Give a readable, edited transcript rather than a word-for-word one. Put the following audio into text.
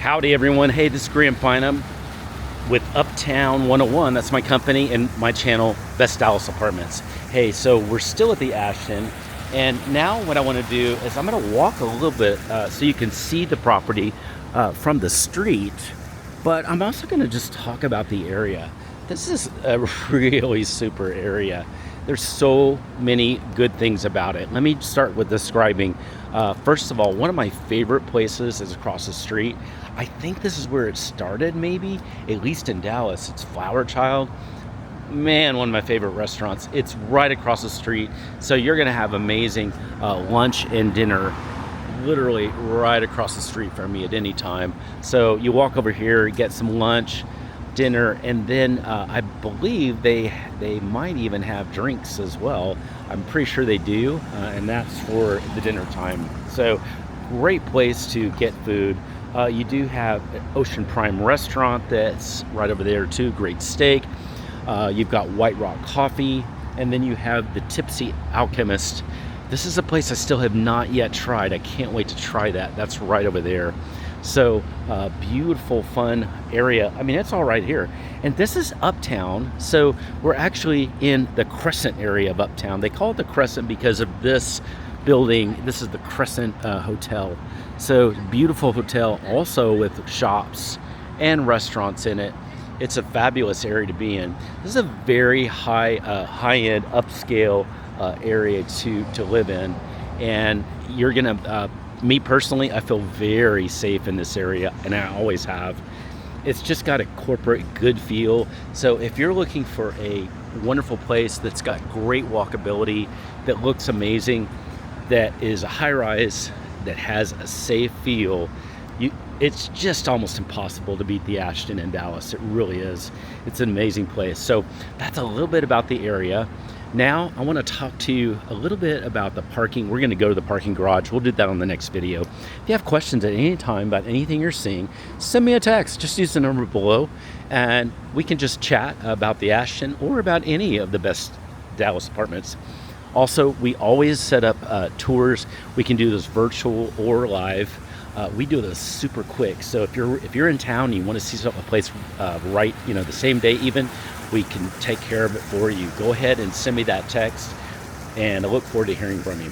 Howdy everyone. Hey, this is Graham Fineham with Uptown 101. That's my company and my channel, Best Dallas Apartments. Hey, so we're still at the Ashton, and now what I want to do is I'm going to walk a little bit so you can see the property from the street, but I'm also going to just talk about the area. This is a really super area. There's so many good things about it. Let me start with describing. First of all, one of my favorite places is across the street. I think this is where it started, maybe, at least in Dallas. It's Flower Child. Man, one of my favorite restaurants. It's right across the street. So you're gonna have amazing lunch and dinner literally right across the street from me at any time. So you walk over here, get some lunch, dinner, and then I believe they might even have drinks as well. I'm pretty sure they do, and that's for the dinner time. So great place to get food. You do have an Ocean Prime restaurant that's right over there too. Great steak. You've got White Rock Coffee, and then you have the Tipsy Alchemist. This is a place I still have not yet tried. I can't wait to try that. That's right over there. So beautiful, fun area. I mean, it's all right here. And this is Uptown. So we're actually in the Crescent area of Uptown. They call it the Crescent because of this building. This is the Crescent Hotel. So beautiful hotel, also with shops and restaurants in it. It's a fabulous area to be in. This is a very high-end, upscale area to live in. And you're gonna, me personally, I feel very safe in this area, and I always have. It's just got a corporate good feel. So if you're looking for a wonderful place that's got great walkability, that looks amazing, that is a high-rise, that has a safe feel, it's just almost impossible to beat the Ashton in Dallas. It really is. It's an amazing place. So that's a little bit about the area. Now I want to talk to you a little bit about the parking. We're going to go to the parking garage. We'll do that on the next video. If you have questions at any time about anything you're seeing, send me a text. Just use the number below, and we can just chat about the Ashton or about any of the Best Dallas Apartments. Also, we always set up tours. We can do this virtual or live. We do this super quick. So if you're in town and you want to see a place right, the same day even, we can take care of it for you. Go ahead and send me that text, and I look forward to hearing from you.